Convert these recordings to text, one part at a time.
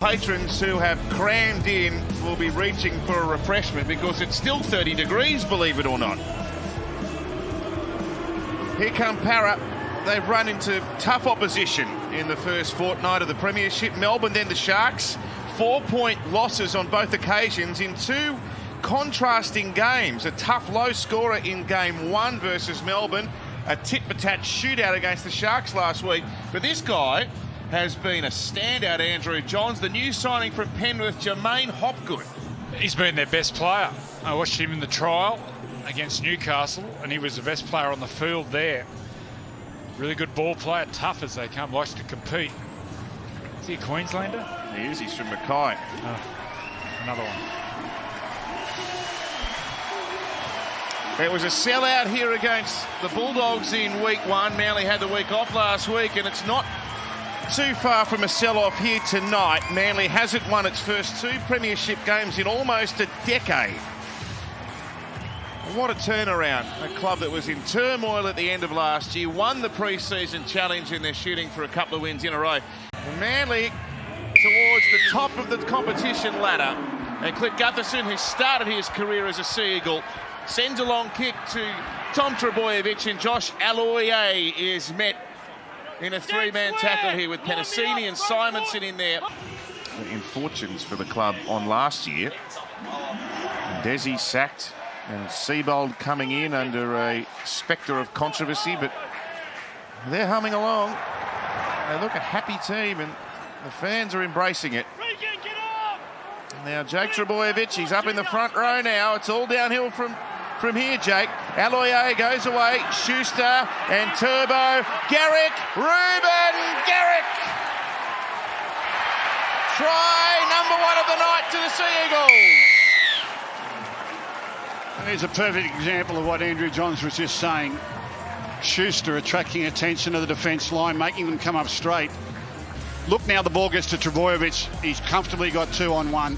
Patrons who have crammed in will be reaching for a refreshment because it's still 30 degrees, believe it or not. Here come Para. They've run into tough opposition in the first fortnight of the Premiership. Melbourne, then the Sharks. 4-point losses on both occasions in two contrasting games. A tough low scorer in game one versus Melbourne. A tit-for-tat shootout against the Sharks last week. But this guy has been a standout, Andrew Johns. The new signing from Penrith, Jermaine Hopgood. He's been their best player. I watched him in the trial against Newcastle, and he was the best player on the field there. Really good ball player, tough as they come, likes to compete. Is he a Queenslander? He is, he's from Mackay. Oh, another one. It was a sellout here against the Bulldogs in week one. Manly had the week off last week, and it's not too far from a sell-off here tonight. Manly hasn't won its first two Premiership games in almost a decade. What a turnaround. A club that was in turmoil at the end of last year, won the pre-season challenge, and they're shooting for a couple of wins in a row. And Manly towards the top of the competition ladder. And Clint Gutherson, who started his career as a Sea Eagle, sends a long kick to Tom Trbojevic, and Josh Aloiai is met in a three-man tackle here with Penasini and Simonson in there. In fortunes for the club on last year. Desi sacked and Seibold coming in under a spectre of controversy, but they're humming along. They look a happy team and the fans are embracing it. Now Jake Trbojevic, he's up in the front row now. It's all downhill from here, Jake. Aloiai goes away. Schuster and Turbo. Garrick. Ruben Garrick. Try number one of the night to the Sea Eagles. There's a perfect example of what Andrew Johns was just saying. Schuster attracting attention to the defence line, making them come up straight. Look now, the ball gets to Trbojevic. He's comfortably got 2-on-1.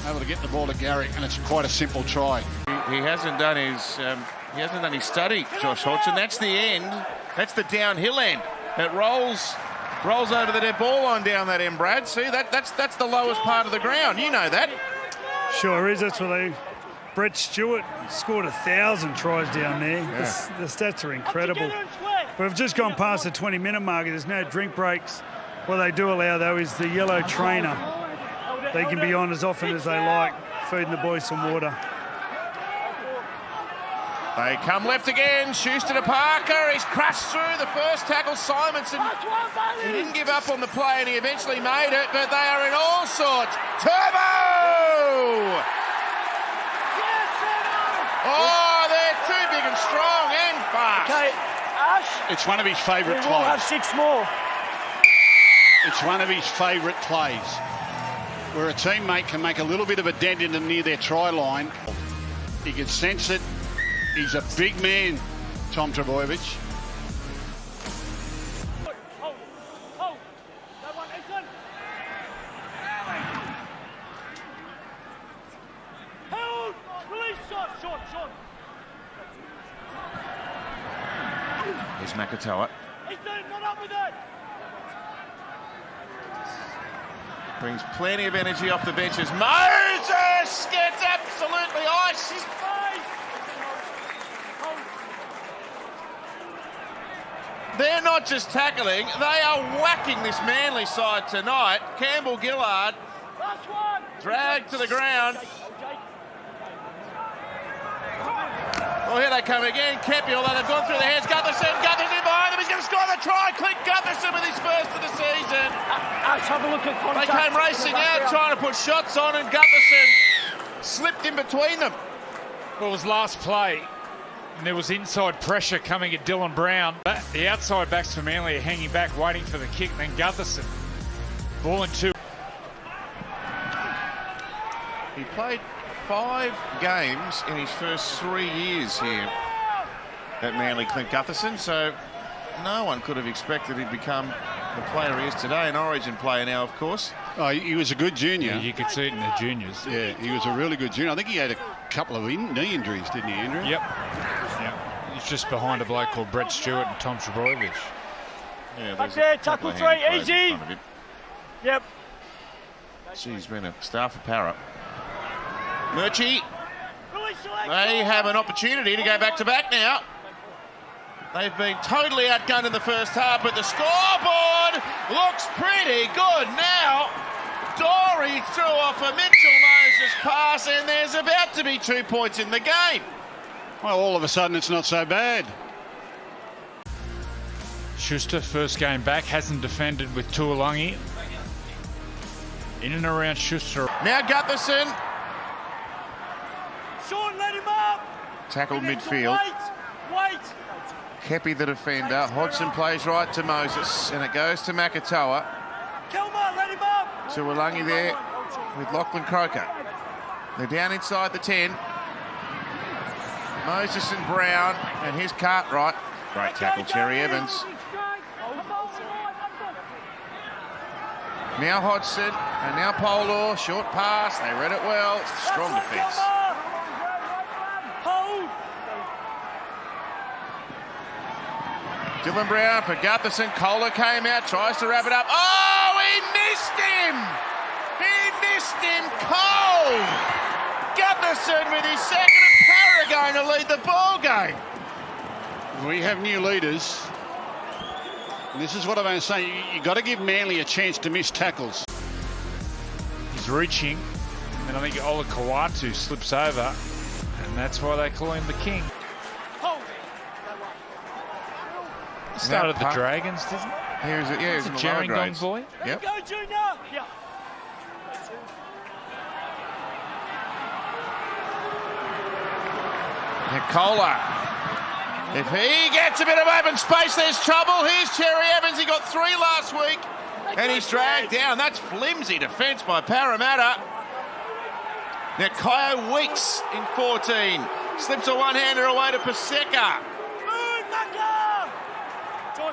Able to get the ball to Garrick, and it's quite a simple try. He hasn't done his study, Josh Hodgson. That's the end. That's the downhill end. It rolls over the dead ball line down that end, Brad. See, that's the lowest part of the ground. You know that. Sure is. That's what they. Brett Stewart scored 1,000 tries down there. Yeah. The stats are incredible. But we've just gone past the 20-minute mark. There's no drink breaks. What they do allow, though, is the yellow trainer. They can be on as often as they like, feeding the boys some water. They come left again. Schuster to Parker. He's crushed through the first tackle. Simonson, he didn't give up on the play and he eventually made it, but they are in all sorts. Turbo! Oh, they're too big and strong and fast. Okay, Ash. It's one of his favourite We will plays. have 6 more. It's one of his favourite plays, where a teammate can make a little bit of a dent in them near their try line. He can sense it. He's a big man, Tom Trbojevic. Hold. That one, Ethan. Hold. Release shot. Here's Makatoa. Ethan, not up with it. Brings plenty of energy off the benches. Moses gets absolutely iced. They're not just tackling, they are whacking this Manly side tonight. Campbell Gillard dragged to the ground. Oh, here they come again. Kepi, although they've gone through the hands. Gutherson behind them. He's going to score the try. Clint Gutherson with his first of the season. Let's have a look at contact. They came racing out, trying to put shots on, and Gutherson slipped in between them. Well, it was last play, and there was inside pressure coming at Dylan Brown. The outside backs for Manly are hanging back, waiting for the kick, and then Gutherson. Ball in two. He played 5 games in his first 3 years here at Manly, Clint Gutherson, so no one could have expected he'd become the player he is today, an Origin player now, of course. Oh, he was a good junior. Yeah, you could see it in the juniors. Yeah, he was a really good junior. I think he had a couple of knee injuries, didn't he, Andrew? Yep. He's just behind a bloke called Brett Stewart and Tom Yeah, Back there, tackle 3, easy. Yep. She's been a star for Parra. Murchie, Release select. they have an opportunity to go back-to-back now. They've been totally outgunned in the first half, but the scoreboard looks pretty good now. Dory threw off a Mitchell Moses pass, and there's about to be 2 points in the game. Well, all of a sudden, it's not so bad. Schuster, first game back, hasn't defended with Tuolangi. In and around Schuster. Now Gutherson, Sean, let him up. tackled Get him to midfield. Wait. Kepi the defender. Hodgson plays right to Moses, and it goes to Makatoa. Kelma, let him up. To Walangi there with Lachlan Croker. They're down inside the 10. Moses and Brown and his Cartwright. Great tackle, Cherry Evans. Now Hodgson and now Polar. Short pass. They read it well. Strong defence. Hold. Dylan Brown for Gutherson. Kohler came out, tries to wrap it up. Oh, he missed him! He missed him cold! Gutherson with his second, and Parra going to lead the ball game. We have new leaders. And this is what I'm going to say. You've got to give Manly a chance to miss tackles. He's reaching, and I think Ola Kawatu slips over, and that's why they call him the king. Hold. Started the Puck. Dragons, didn't he? Here's it, yeah, he's in the lower Gerringong grades. boy. Yep. Go, Junior. Yeah. Nicola. If he gets a bit of open space, there's trouble. Here's Cherry Evans. He got 3 last week, and he's dragged down. That's flimsy defence by Parramatta. Now Kyo Weeks in 14. Slips a one-hander away to Paseka.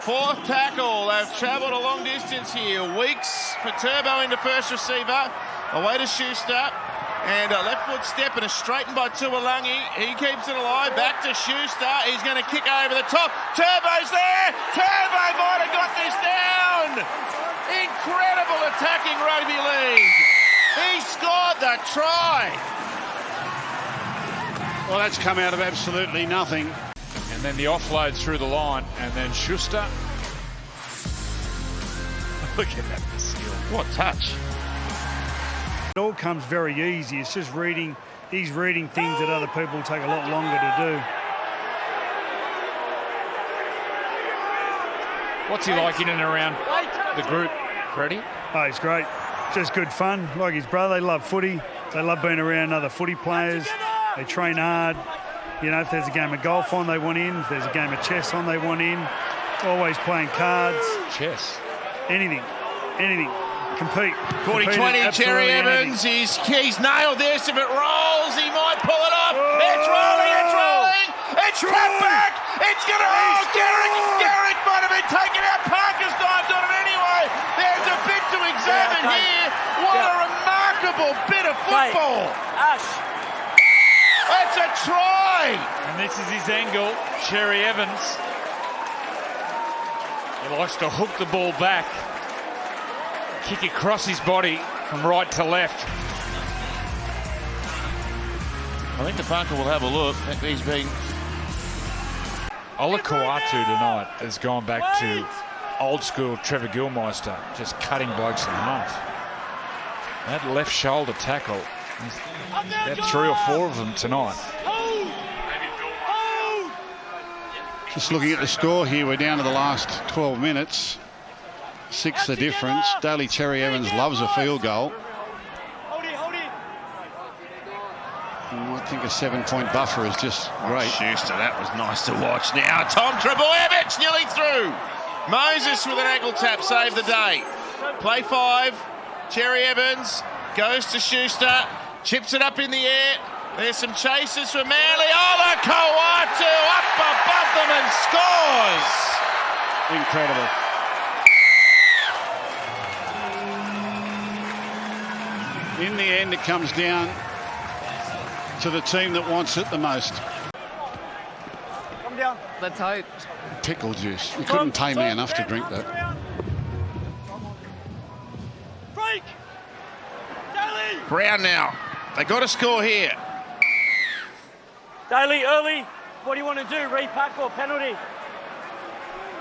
Fourth tackle. They've travelled a long distance here. Weeks for Turbo into first receiver. Away to Schuster. And a left foot step and a straightened by Tuolangi. He keeps it alive. Back to Schuster. He's going to kick over the top. Turbo's there. Turbo might have got this down. Incredible attacking rugby league. He scored the try. Well, that's come out of absolutely nothing. And then the offload through the line, and then Schuster. Look at that skill. What touch. It all comes very easy. It's just reading. He's reading things that other people take a lot longer to do. What's he like in and around the group, Freddie? Oh, he's great. Just good fun. Like his brother, they love footy. They love being around other footy players. They train hard. You know, if there's a game of golf on, they want in. If there's a game of chess on, they want in. Always playing cards. Chess. Anything. Compete. 40-20, Cherry Evans. He's nailed this. If it rolls, he might pull it off. It's rolling. It's cut back. It's going to roll. Garrick might have been taken out. Parker's dived on it anyway. There's a bit to examine here. What a remarkable bit of football. Ash. That's a try. And this is his angle, Cherry Evans. He likes to hook the ball back, kick across his body from right to left. I think the bunker will have a look. He's been... Ola Kawatu tonight has gone back to old school Trevor Gilmeister, just cutting blokes in half. That left shoulder tackle, he's had 3 or 4 of them tonight. Just looking at the score here, we're down to the last 12 minutes. 6 the difference. Daly Cherry Evans loves a field goal. Hold it. I think a 7-point buffer is just great. Schuster, that was nice to watch. Now Tom Trebojevic nearly through. Moses with an ankle tap saved the day. Play 5. Cherry Evans goes to Schuster. Chips it up in the air. There's some chases from Manly. Ola Kawatu up above them and scores. Incredible. In the end, it comes down to the team that wants it the most. Come down. Let's hope. Pickle juice. You couldn't pay me enough to drink that. Break. Brown now. They got to score here. Daly, early. What do you want to do? Repack or penalty?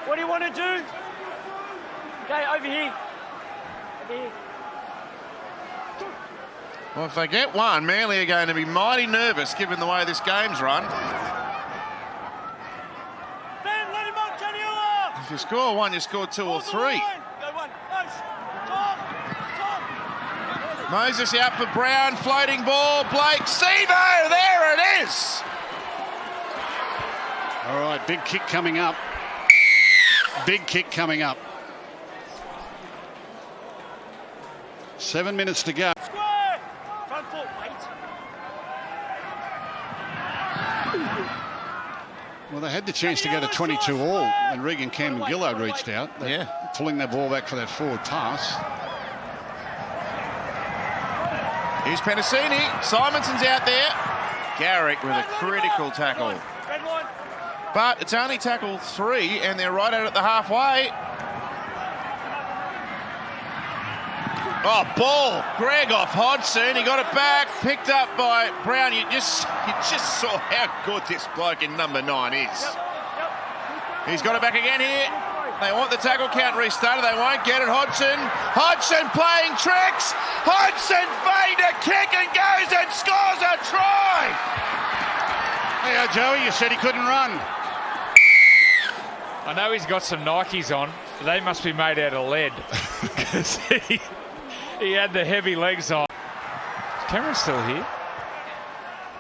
What do you want to do? Okay, over here. Over here. Well, if they get one, Manly are going to be mighty nervous given the way this game's run. Ben, let him up, Taniela! If you score one, you score two or three. Go one. Nose. Tom. Moses out for Brown, floating ball. Blake Sevo, there it is. All right, big kick coming up. Big kick coming up. 7 minutes to go. Square. Front foot, wait. Well, they had the chance to go to 22 all when Regan Cameron Gillard reached out. They're pulling their ball back for that forward pass. Here's Penasini. Simonson's out there. Garrick with a critical tackle. Red line. But it's only tackle 3, and they're right out at the halfway. Oh, ball. Greg off Hodgson. He got it back. Picked up by Brown. You just saw how good this bloke in number 9 is. He's got it back again here. They want the tackle count restarted. They won't get it. Hodgson playing tricks. Hodgson feigned a kick and goes and scores a try. Hey, Joey, you said he couldn't run. I know he's got some Nikes on. They must be made out of lead because he had the heavy legs on. Is Cameron still here?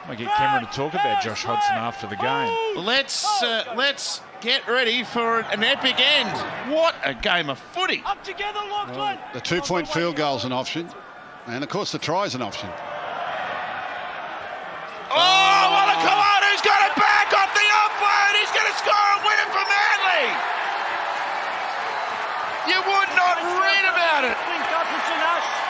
Might get Cameron to talk about Josh Hodgson after the game. Let's get ready for an epic end. What a game of footy. Up together, Lachlan. The 2-point field goal's an option. And, of course, the try's an option. Oh, Walakawanu's got it back off the offload. He's going to score and win it for Manly. You would not read about it.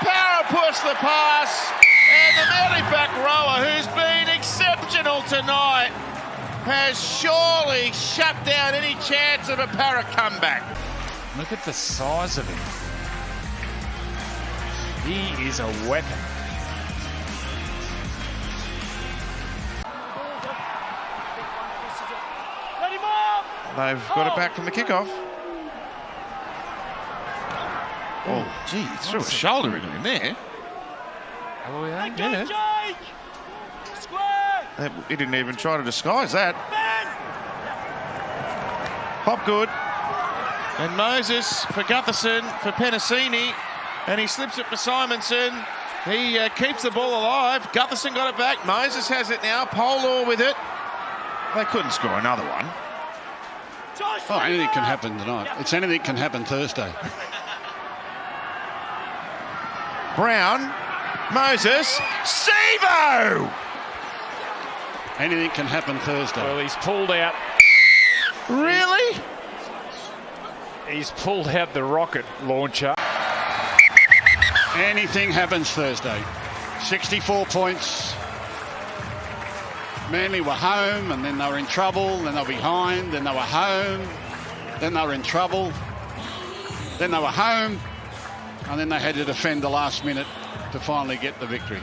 Power push the pass. And the Manly back rower, who's been exceptional tonight, has surely shut down any chance of a Parra comeback. Look at the size of him. He is a weapon. Let him up. They've got it back from the kickoff. Oh, gee, he threw a shoulder into him there. Oh, yeah? Again, Jake. Square. He didn't even try to disguise that. Ben. Pop good. And Moses for Gutherson, for Penasini. And he slips it for Simonson. He keeps the ball alive. Gutherson got it back. Moses has it now. Polar with it. They couldn't score another one. Oh, anything can happen tonight. It's anything can happen Thursday. Brown. Moses. Sevo! Anything can happen Thursday. Well, he's pulled out. Really? He's pulled out the rocket launcher. Anything happens Thursday. 64 points. Manly were home, and then they were in trouble, then they were behind, then they were home, then they were in trouble, then they were home, and then they had to defend the last minute to finally get the victory.